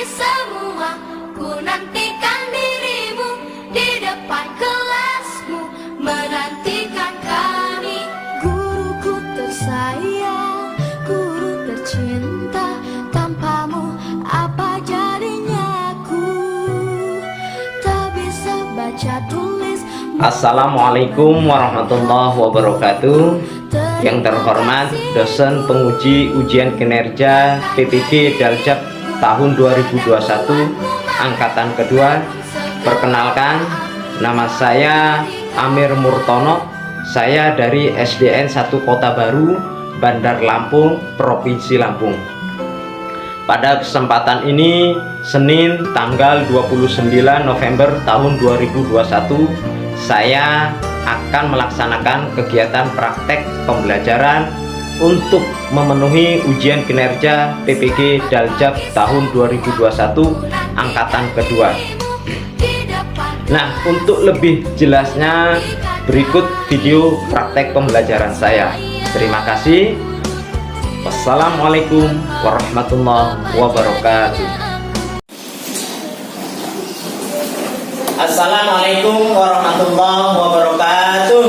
semua, ku nantikan dirimu di depan kelasmu, menantikan kami. Guruku tersayang, guru tercinta, tanpamu apa jadinya aku, tak bisa baca tulis. Assalamualaikum warahmatullahi wabarakatuh. Yang terhormat dosen penguji ujian kinerja PPG Daljab tahun 2021 angkatan kedua. Perkenalkan, nama saya Amir Murtono. Saya dari SDN 1 Kota Baru, Bandar Lampung, Provinsi Lampung. Pada kesempatan ini, Senin tanggal 29 November tahun 2021, saya akan melaksanakan kegiatan praktek pembelajaran untuk memenuhi ujian kinerja PPG Daljab tahun 2021 angkatan kedua. Nah, untuk lebih jelasnya berikut video praktek pembelajaran saya. Terima kasih. Wassalamualaikum warahmatullahi wabarakatuh. Assalamualaikum warahmatullahi wabarakatuh.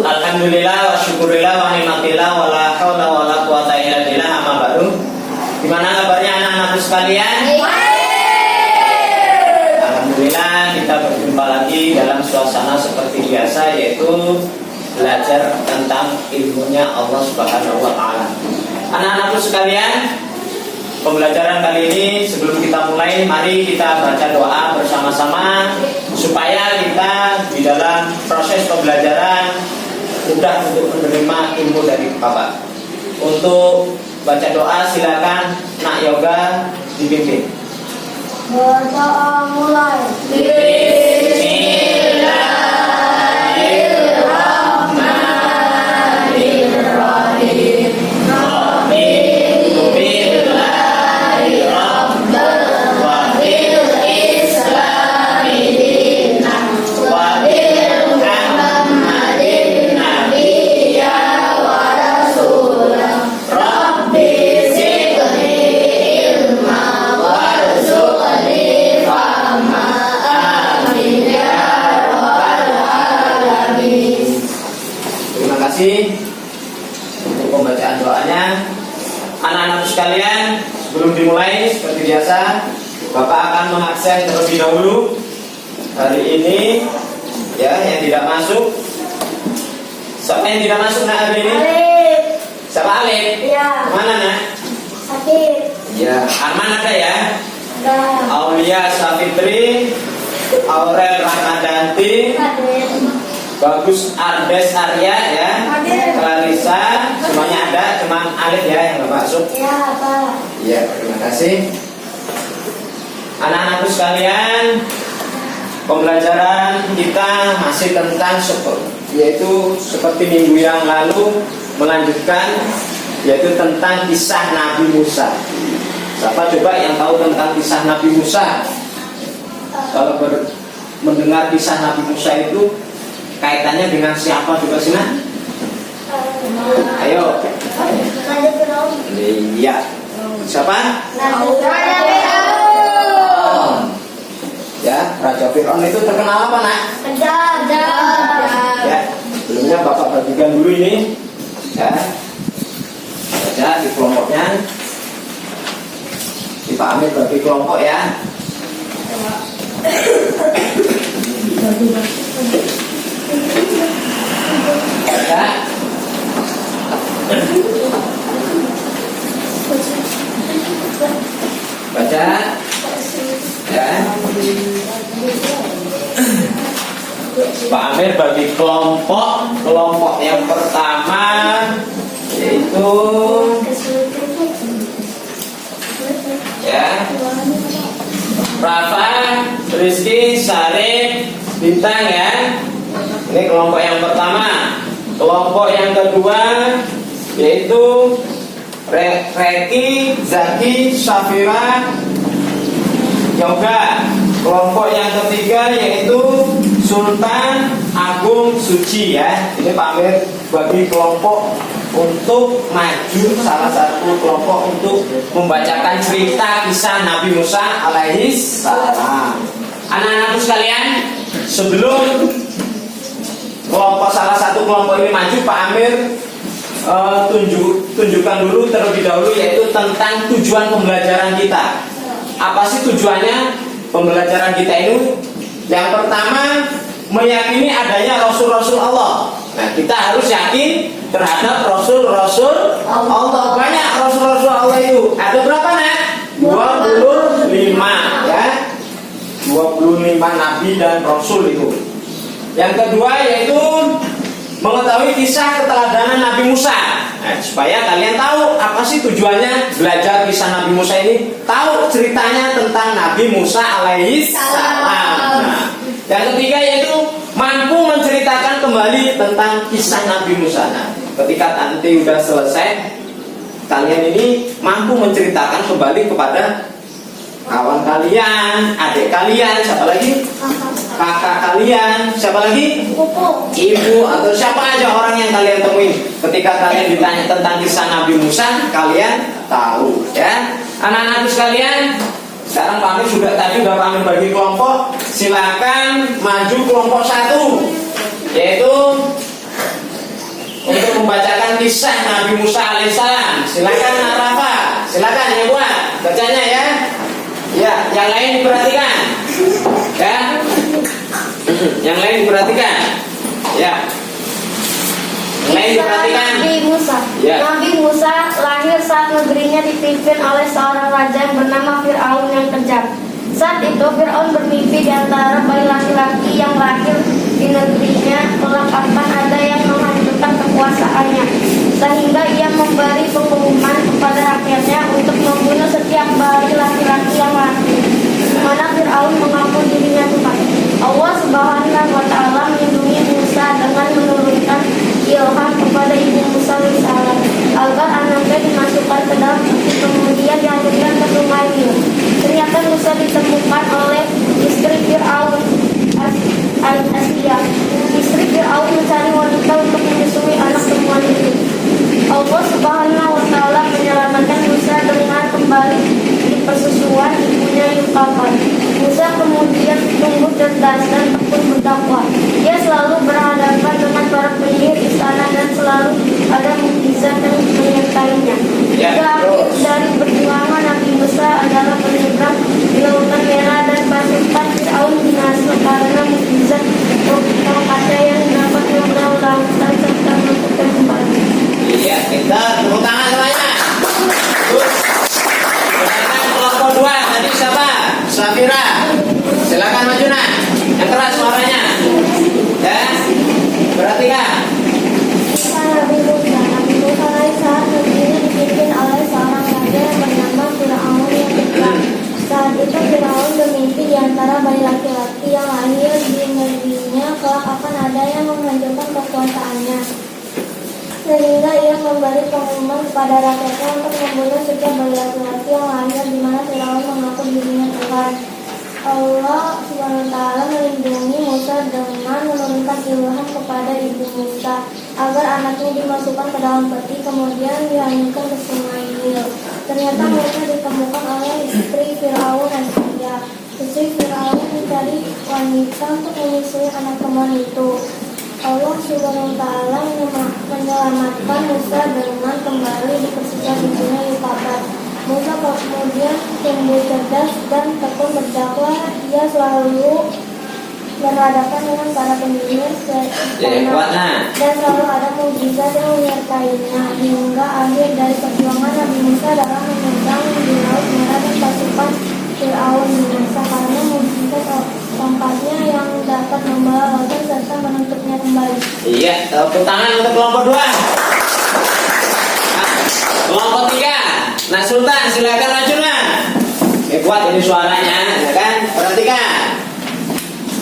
Alhamdulillah wa syukurillah wa ni'matillah wa la haula wa la quwata illa billah, amma ba'du. Gimana kabarnya anak-anakku sekalian? Alhamdulillah, kita berjumpa lagi dalam suasana seperti biasa, yaitu belajar tentang ilmunya Allah Subhanahu wa taala. Anak-anakku sekalian, pembelajaran kali ini sebelum kita mulai, mari kita baca doa bersama-sama supaya kita di dalam proses pembelajaran mudah untuk menerima ilmu dari Bapak. Untuk baca doa silakan Nak Yoga dibimbing. Berdoa mulai. Untuk pembacaan doanya, anak-anak sekalian, sebelum dimulai seperti biasa, Bapak akan mengakses terlebih dahulu hari ini ya yang tidak masuk. Siapa yang tidak masuk nak hari ini? Alif. Siapa Alif? Ya. Mana nak? Sakit. Ya, Arman ada ya? Ada. Aulia Safitri, Aurel Rahmadanti, Bagus Ardes Arya ya, Clarissa, semuanya ada, cuman Alif ya yang nggak masuk. Ya, Pak. Ya, terima kasih. Anak-anakku sekalian, pembelajaran kita masih tentang yaitu seperti minggu yang lalu melanjutkan, yaitu tentang kisah Nabi Musa. Siapa coba yang tahu tentang kisah Nabi Musa? Kalau mendengar kisah Nabi Musa itu kaitannya dengan siapa juga sih nak? Ayo. Iya. Siapa? Ya, Raja Fir'aun itu terkenal apa nak? Ya, sebelumnya Bapak bagikan dulu ini. Ya, baca di kelompoknya. Di Pak Amir bagi kelompok ya. Baca. Baca. Ya. Pak Amir bagi kelompok yang pertama yaitu ya Rafa, Rizky, Sarif, Bintang ya. Ini kelompok yang pertama. Kelompok yang kedua yaitu Reki, Zaki, Syafira, Yoga. Kelompok yang ketiga yaitu Sultan, agung suci ya. Ini Pamir bagi kelompok untuk maju, salah satu kelompok untuk membacakan cerita kisah Nabi Musa alaihi salam. Anak-anakku sekalian, sebelum salah satu kelompok ini maju, Pak Amir tunjukkan dulu terlebih dahulu, yaitu tentang tujuan pembelajaran kita. Apa sih tujuannya pembelajaran kita ini? Yang pertama, meyakini adanya Rasul-Rasul Allah. Nah, kita harus yakin terhadap Rasul-Rasul Allah. Banyak Rasul-Rasul Allah itu. Ada berapa, Nak? 25 ya. 25 Nabi dan Rasul itu. Yang kedua yaitu mengetahui kisah keteladanan Nabi Musa. Nah, supaya kalian tahu apa sih tujuannya belajar kisah Nabi Musa ini, tahu ceritanya tentang Nabi Musa alaihi salam. Nah, yang ketiga yaitu mampu menceritakan kembali tentang kisah Nabi Musa. Nah, ketika nanti udah selesai, kalian ini mampu menceritakan kembali kepada kawan kalian, adik kalian, siapa lagi? Kakak kalian, siapa lagi? Ibu atau siapa aja orang yang kalian temuin. Ketika kalian ditanya tentang kisah Nabi Musa, kalian tahu ya. Anak-anak sekalian, sekarang Pamir tadi udah Pamir bagi kelompok. Silakan maju kelompok 1, yaitu untuk membacakan kisah Nabi Musa alaihissalam. Silakan Nak Rafa, silakan yang buat bacanya ya. Ya, yang lain diperhatikan. Ya. Yang lain diperhatikan. Ya. Yang lain diperhatikan. Nabi Musa. Ya. Nabi Musa lahir saat negerinya dipimpin oleh seorang raja yang bernama Fir'aun yang kejam. Saat itu Fir'aun bermimpi di antara bayi laki-laki yang lahir di negerinya, kelak akan ada yang menghancurkan kekuasaannya, sehingga ia memberi pengumuman kepada rakyatnya untuk membunuh setiap bayi laki-laki yang lahir, di mana Fir'aun mengaku dirinya Tuhan. Allah Subhanahu wa Ta'ala melindungi Musa dengan menurunkan ilham kepada ibu Musa alaihissalam agar anaknya dimasukkan ke dalam peti, kemudian dihancurkan ke sungai Nil. Ternyata Musa ditemukan oleh istri Fir'aun, Asia. Istri Fir'aun mencari wanita untuk menyusui anak temuan itu. Allah Subhanahu wa Ta'ala menyelamatkan Musa dengan kembali di persusuan ibunya Yukafat. Musa kemudian tumbuh cerdas dan tekun berdakwah. Dia selalu berhadapan dengan para penyihir istana dan selalu ada mukjizat yang menyertainya. Hingga akhir dari perjuangan Nabi Musa adalah menyeberang di Lautan Merah dan pasukan Fir'aun binasa karena mukjizat ada yang dapat menyeberang lautan serta menutup kembali. Iya, kita tepuk tangan semuanya. Silakan kelompok 2, tadi siapa? Safira. Silakan maju Nak. Yang keras suaranya. Ya. Perhatikan. Nabi Musa saat negerinya dipimpin oleh seorang raja yang bernama Fir'aun yang kejam. Saat itu Fir'aun bermimpi di antara bayi laki-laki yang lahir di negerinya, kelak akan ada yang menghancurkan kekuasaannya, sehingga ia memberi pengumuman kepada rakyatnya untuk membunuh setiap bayi laki-laki yang lahir, di mana Fir'aun mengaku dirinya Tuhan. Allah SWT melindungi Musa dengan menurunkan ilham kepada ibu Musa agar anaknya dimasukkan ke dalam peti, kemudian dihanyutkan ke sungai Nil. Ternyata Musa ditemukan oleh istri Fir'aun Asia. Istri Fir'aun mencari wanita untuk menyusui anak teman itu. Allah SWT menyelamatkan Musa dengan kembali di persusuan ibunya Yukafat. Musa kemudian tumbuh cerdas dan tekun berdakwah. Ia selalu berhadapan dengan para penyihir dan selalu ada mukjizat yang menyertainya. Hingga akhir dari perjuangan Nabi Musa adalah menyeberang di Laut Merah dan pasukan Fir'aun binasa karena mukjizat tongkatnya yang dapat membawa lautan serta menutupnya kembali. Iya, tepuk tangan untuk kelompok 2. Kelompok 3. Nah Sultan, silakan maju Nah. Kuat ini suaranya, ya kan? Perhatikan.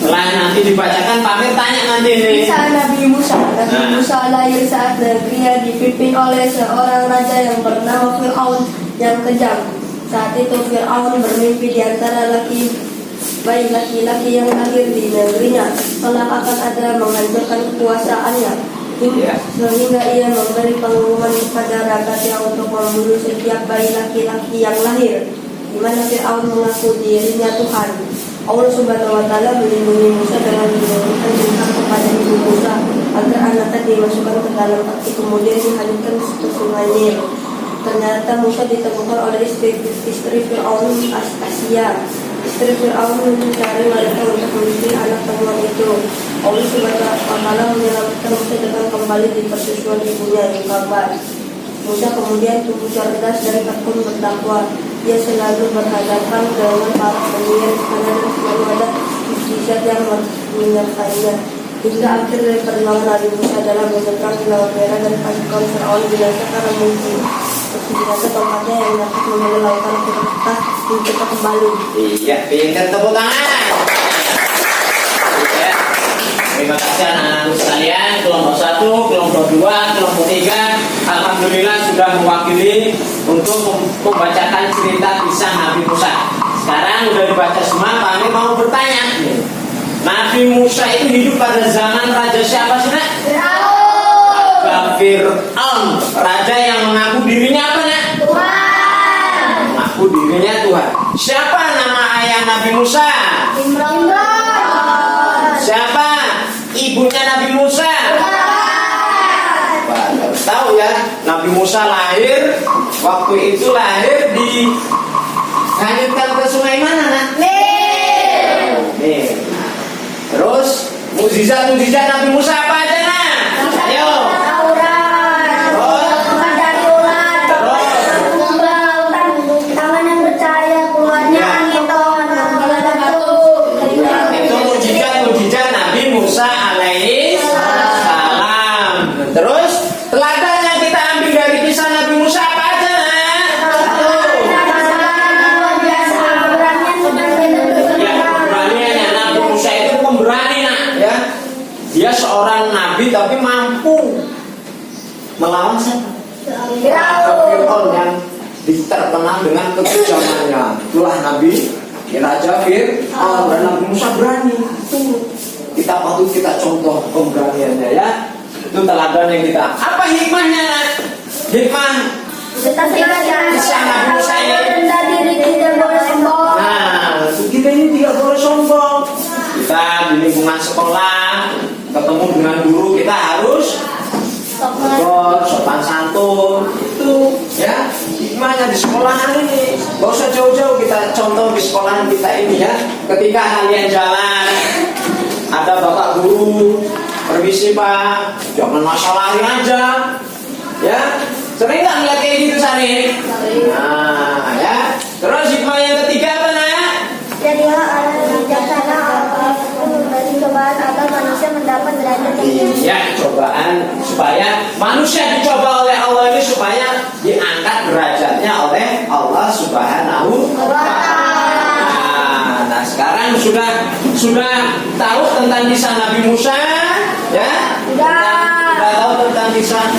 Setelah nanti dibacakan, Pamir tanya nanti nih. Kisah Nabi Musa. Nabi Musa lahir saat negerinya dipimpin oleh seorang raja yang bernama Fir'aun yang kejam. Saat itu Fir'aun bermimpi di antara bayi laki-laki yang lahir di negerinya, kelak akan ada menghancurkan kekuasaannya, sehingga ia memberi pengumuman kepada rakyatnya untuk membunuh setiap bayi laki-laki yang lahir, di mana Fir'aun mengaku dirinya Tuhan. Allah Subhanahu wa Ta'ala melindungi Musa dengan menurunkan bintang kepada ibu Musa agar anaknya dimasukkan ke dalam peti kemudian dihanyutkan ke sungai Nil. Ternyata Musa ditemukan oleh istri Fir'aun Asia. Istri Fir'aun mencari wanita untuk menjadi anak temuan itu. Allah Subhanahu wa Ta'ala menyelamatkan Musa dengan kembali di persusuan ibunya di kabar. Musa kemudian tumbuh cerdas dan tekun bertakwa. Dia selalu berhadapan dengan para penyihir karena selalu ada mukjizat yang menyertainya. Hingga akhir dari perjuangan Nabi Musa adalah menyeberang di Laut Merah dan pasukan Fir'aun binasa karena mungkin binasa tempatnya yang dapat mengambil lautan kita mencetak kembali. Iya, pintar tepuk tangan. Ya. Terima kasih anak-anak sekalian, kelompok 1, kelompok 2, kelompok 3. Alhamdulillah sudah mewakili untuk membacakan cerita kisah Nabi Musa. Sekarang sudah dibaca semua, kami mau bertanya. Nabi Musa itu hidup pada zaman raja siapa sih, Nak? Fir'aun. Raja yang mengaku dirinya apa, Nak? Tuhan. Mengaku dirinya Tuhan. Siapa nama ayah Nabi Musa? Imran. Siapa ibunya Nabi Musa? Wah, harus tahu ya, Nabi Musa lahir, waktu itu lahir di hanyutkan ke sungai mana, Nak? Nih. Terus mukjizat Nabi Musa apa aja, Nak? Ayo. Tangan yang bercahaya, keluarnya angin ton, Itu mukjizat Nabi Musa alaihi salam. Terus teladan yang kita ambil dari kisah Nabi Musa apa aja, Nak? Keberaniannya Nabi Musa itu pemberani, Nak, ya. Dia seorang nabi tapi mampu melawan siapa? Fir'aun yang terkenal dengan kekejamannya. Itulah Nabi Raja Fir'aun dan Nabi Musa berani. Kita patut kita contoh pemberaniannya, ya. Itu teladan yang kita. Apa hikmahnya, Nak? Hikmah kisah Nabi Musa ini. Nah, kita ini tidak boleh sombong. Kita di lingkungan sekolah ketemu dengan guru, kita harus sopan santun. Itu ya hikmahnya di sekolahan ini. Gak usah jauh-jauh, kita contoh di sekolahan kita ini, ya. Ketika kalian jalan, ada bapak guru, permisi Pak, jangan masalahin aja, ya. Sering nggak ngeliat kayak gitu, Sani? Nah, ya. Terus hikmah yang ketiga apa, Nak? Jadilah orang yang bijaksana dari cobaan agar manusia mendapat derajat yang tinggi. Iya, cobaan supaya manusia dicoba oleh Allah ini supaya diangkat derajatnya oleh Allah Subhanahu wa Ta'ala. Nah, sekarang sudah tahu tentang kisah Nabi Musa, ya? Sudah tahu tentang kisah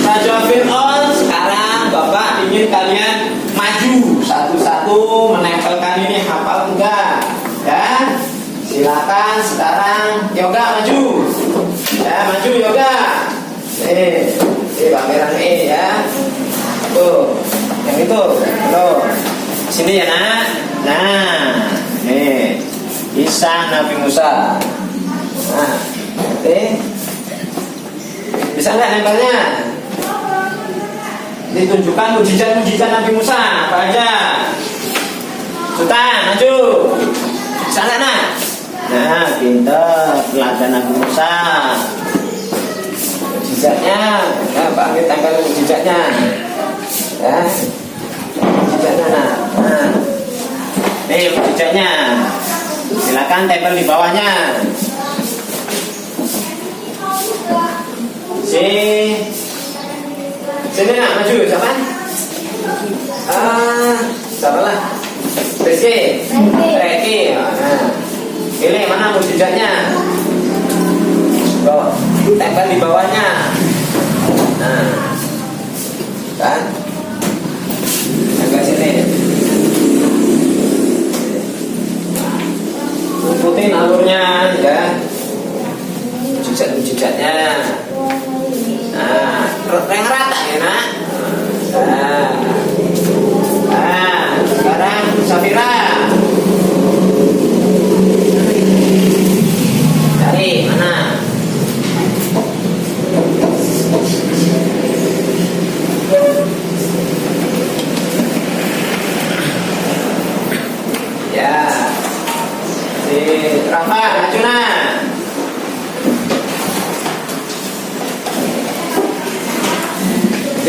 Raja Fir'aun. Sekarang Bapak ingin kalian maju satu-satu menempelkan ini, hafal enggak? Ya, silakan sekarang yoga maju, ya, maju yoga. Pameran ya. Tuh, yang itu, tuh, sini ya, Nak. Nah, nih kisah Nabi Musa. Nah, bisa nggak nempelnya? Ditunjukkan mujizat Nabi Musa apa aja. Sultan, maju. Sana, Nak. Nah, pintar teladan Nabi Musa. Mujizatnya, ya, Pak Amir tempel mujizatnya. Ya, mujizatnya, Nak. Nah, nih mujizatnya. Silakan tempel di bawahnya. Sini, Nak, maju, siapa? Siapa lah? Rizky. Nah, pilih mana mujizatnya. Tempel di bawahnya. Nah, kan? Tempel sini. yang rata ya nak. Sekarang Safira. Cari mana? Ya. Si Rafa, maju nak.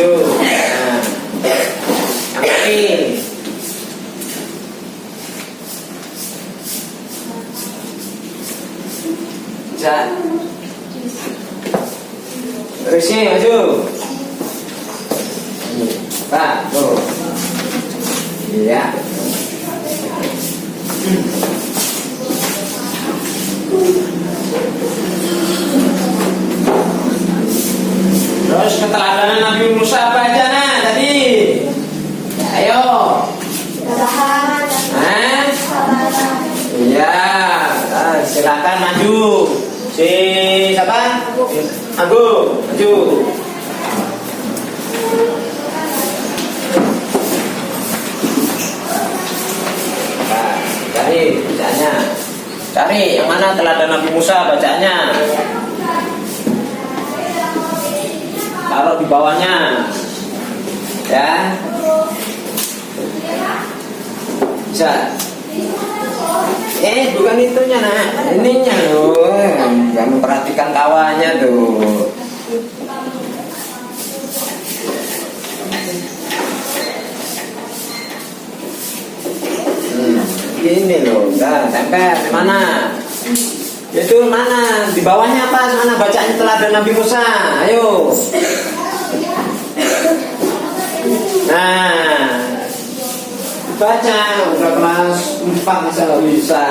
Tuh. Yang ini. Bisa. Terus ini maju. Pak, tuh. Iya. Terus keteladanan Nabi Musa apa aja nah tadi? Ayo. Iya. Silakan maju. Si siapa? Abu, maju. Nah, cari bacanya. Cari yang mana teladan Nabi Musa bacanya. Taruh di bawahnya. Ya. Bisa. Bukan itunya nak, ininya loh. Gak memperhatikan tawanya tuh. Ini loh, nah, tempel di mana? Itu mana? Di bawahnya apa? Mana bacaan teladan Nabi Musa? Ayo. Nah, baca udah kelas 4 masa nggak bisa.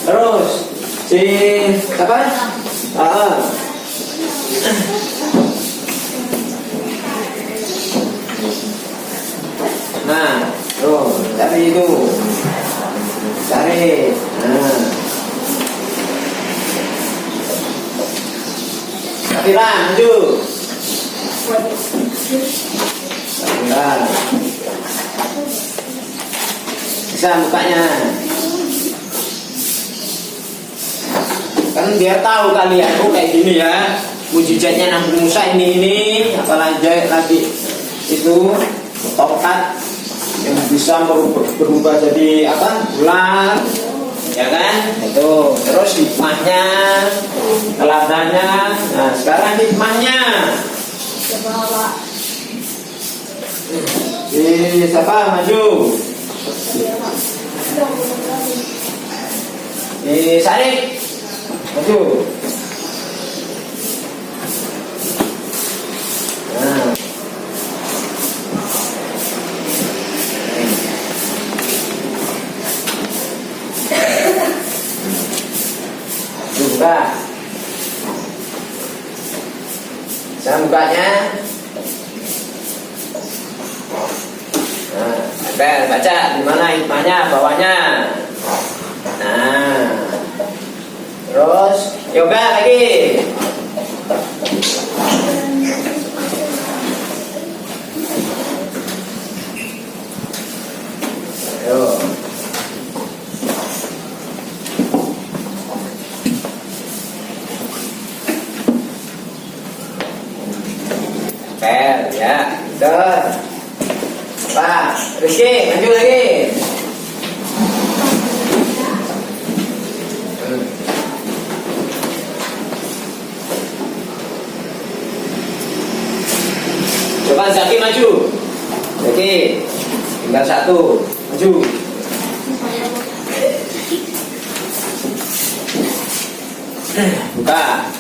Terus si apa? Nah, tuh cari itu, cari. Nah, Safira maju. Safira. Bisa mukanya. Kan biar tahu kalian, oh kayak gini ya. Mujizatnya Nabi Musa ini apalagi lagi itu tongkat yang bisa berubah jadi apa? Ular. Ya kan? Itu. Terus hikmahnya, teladannya. Nah, sekarang hikmahnya. Siapa maju? Sarik maju. Nah. Buka. Saya bukanya. Nah, baca di mana hikmahnya bawahnya. Nah, terus yoga lagi. Ayo. Ya, udah. Pak, Rizky, maju lagi. Coba Zaki maju. Zaki, tinggal satu. Maju. Buka.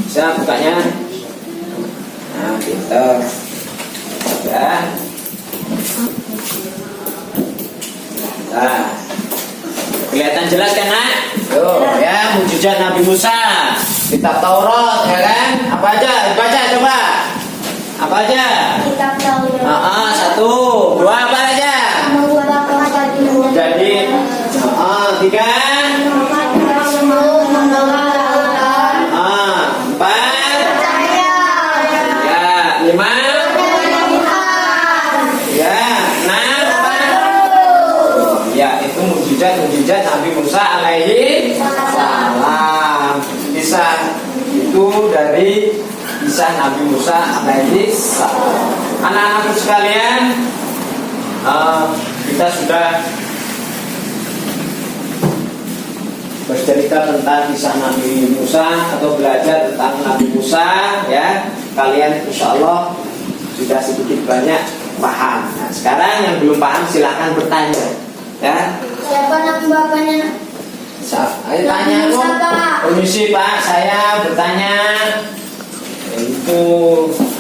Bisa bukanya. Nah, pintar. Ya. Nah, kelihatan jelas kan nak? Tuh ya, mujizat Nabi Musa, kitab Taurat ya kan? Apa aja? Baca coba. Apa aja? Kitab Taurat. Satu, dua apa aja? Jadi, tiga, empat. alaihi salam. Kisah itu dari kisah Nabi Musa alaihi salam. Anak-anak sekalian, kita sudah bercerita tentang kisah Nabi Musa atau belajar tentang Nabi Musa, ya. Kalian insya Allah sudah sedikit banyak paham. Nah, sekarang yang belum paham silahkan bertanya, ya. Siapa nama bapaknya? Ayo tanya Nabi Bu. Musa, Pak. Permisi Pak, saya bertanya. Itu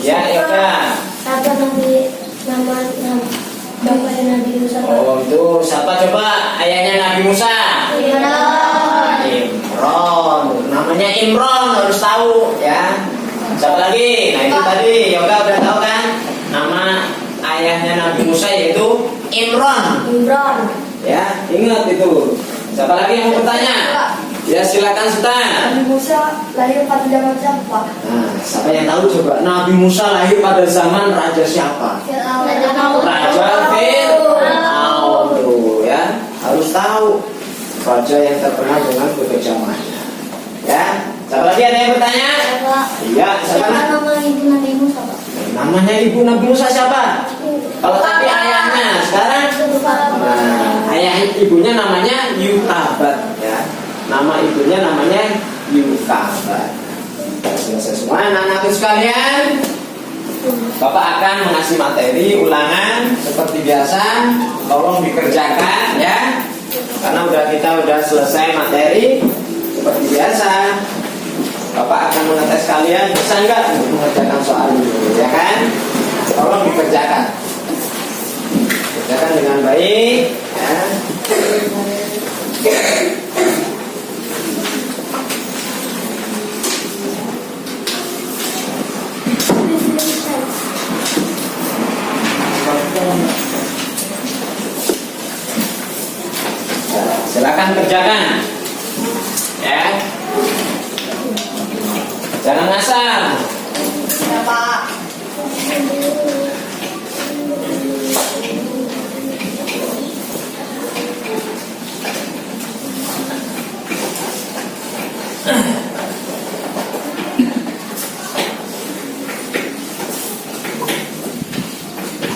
ya udah. Siapa nama bapaknya Nabi Musa? Pak? Oh itu siapa coba ayahnya Nabi Musa? Imran. Imron. Namanya Imron, harus tahu ya. Siapa lagi? Nah itu tadi Yoga udah tahu kan? Nama ayahnya Nabi Musa yaitu Imron. Imran. Ya, ingat itu. Siapa lagi yang mau bertanya? Ya silakan Sultan. Nabi Musa lahir pada zaman siapa? Nah, siapa yang tahu coba? Nabi Musa lahir pada zaman raja siapa? Raja Fir'aun tuh ya. Harus tahu raja yang terkenal dengan kekejamannya. Ya. Siapa lagi ada yang bertanya? Iya, siapa? Nama ibu Nabi Musa, Pak? Namanya ibu Nabi Musa siapa? Kalau tadi ayahnya, sekarang ayah ibunya namanya Yukabat ya. Nama ibunya namanya Yukabat. Selesai semua anak-anak sekalian. Bapak akan mengasih materi ulangan seperti biasa. Tolong dikerjakan ya. Karena kita udah selesai materi seperti biasa. Bapak akan mengetes kalian bisa nggak untuk mengerjakan soal ini, ya kan? Tolong dikerjakan. Kerjakan dengan baik ya. Silakan kerjakan ya. Jangan ngasal. Ya, Pak.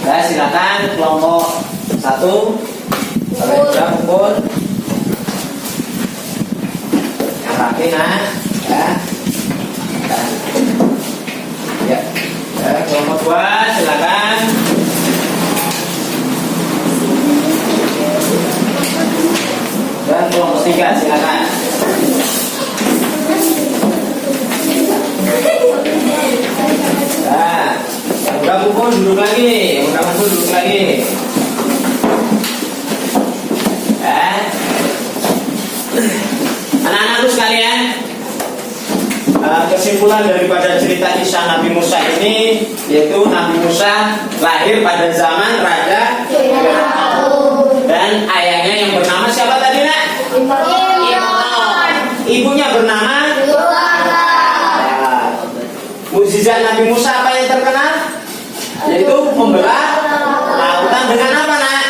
Ya, silakan kelompok 1. Kalau sudah kumpul. Yang rapi nah, ya. Ya. Ya, kelompok 2 silakan. Dan kelompok 3 silakan. Nah, yang udah kumpul duduk lagi, yang udah kumpul duduk lagi. Anak-anakku sekalian, kesimpulan daripada cerita kisah Nabi Musa ini yaitu Nabi Musa lahir pada zaman Raja Fir'aun dan ayahnya yang bernama siapa tadi nak? Imron. Ibunya bernama mukjizat Nabi Musa apa yang terkenal? Yaitu membelah lautan dengan apa nak?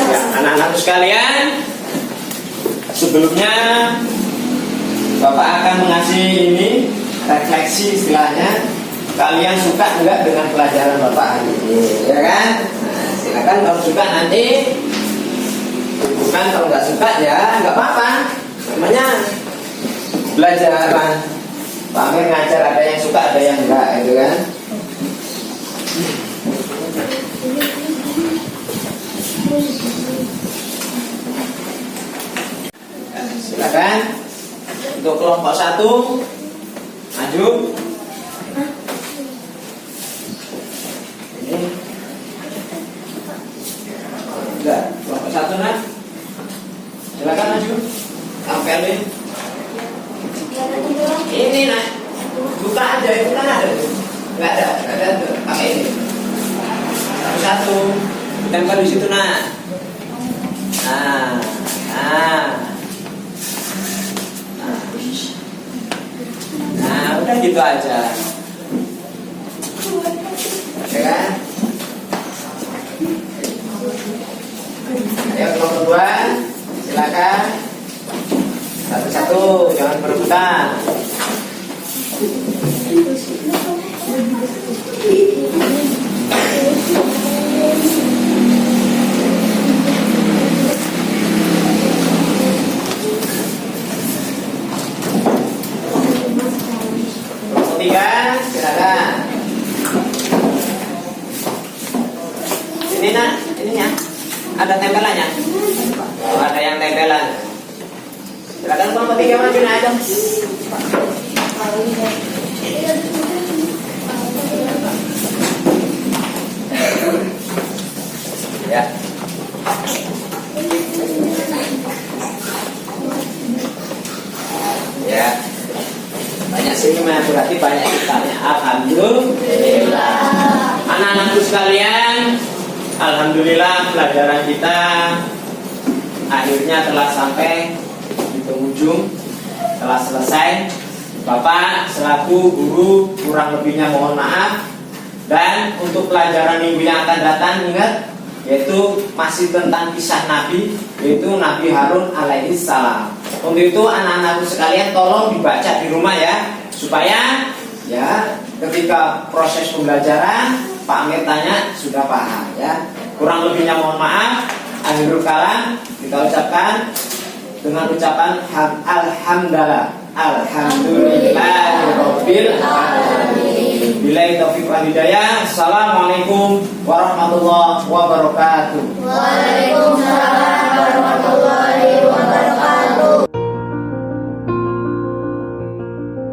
Ya, anak-anakku sekalian, sebelumnya Bapak akan mengasih ini refleksi istilahnya. Kalian suka enggak dengan pelajaran Bapak hari ini, ya kan? Nah, silakan kalau suka nanti. Bukan kalau nggak suka ya nggak apa-apa. Namanya belajar. Pak Amir ngajar ada yang suka ada yang enggak, gitu kan? Silakan untuk kelompok 1 maju. Ini enggak kelompok 1 nak. Silakan maju. Tampil nih. Ini nak. Buka aja itu kan ada. Enggak ada tuh. Pakai ini. Satu. Tempel di situ nak. Nah, udah gitu aja. Ya kan? Ayo kelompok 2, silakan. Satu-satu, jangan berebutan. Kelompok 3, silakan. Ini nak, ininya ada tempelannya. Oh, ada yang tempelan. Silakan kelompok 3 maju aja. Ya. Ya. Banyak senyumnya berarti banyak kitanya. Alhamdulillah. Anak-anakku sekalian, alhamdulillah pelajaran kita akhirnya telah sampai di penghujung, telah selesai. Bapak selaku guru kurang lebihnya mohon maaf. Dan untuk pelajaran minggu yang akan datang ingat, yaitu masih tentang kisah Nabi, yaitu Nabi Harun alaihi salam. Untuk itu anak-anakku sekalian tolong dibaca di rumah ya, supaya ya ketika proses pembelajaran Pak Amir tanya sudah paham ya. Kurang lebihnya mohon maaf. Akhirul kalam kita ucapkan dengan ucapan alhamdulillah, alhamdulillahirabbil alamin. Billahi taufiq wal hidayah. Assalamualaikum warahmatullahi wabarakatuh.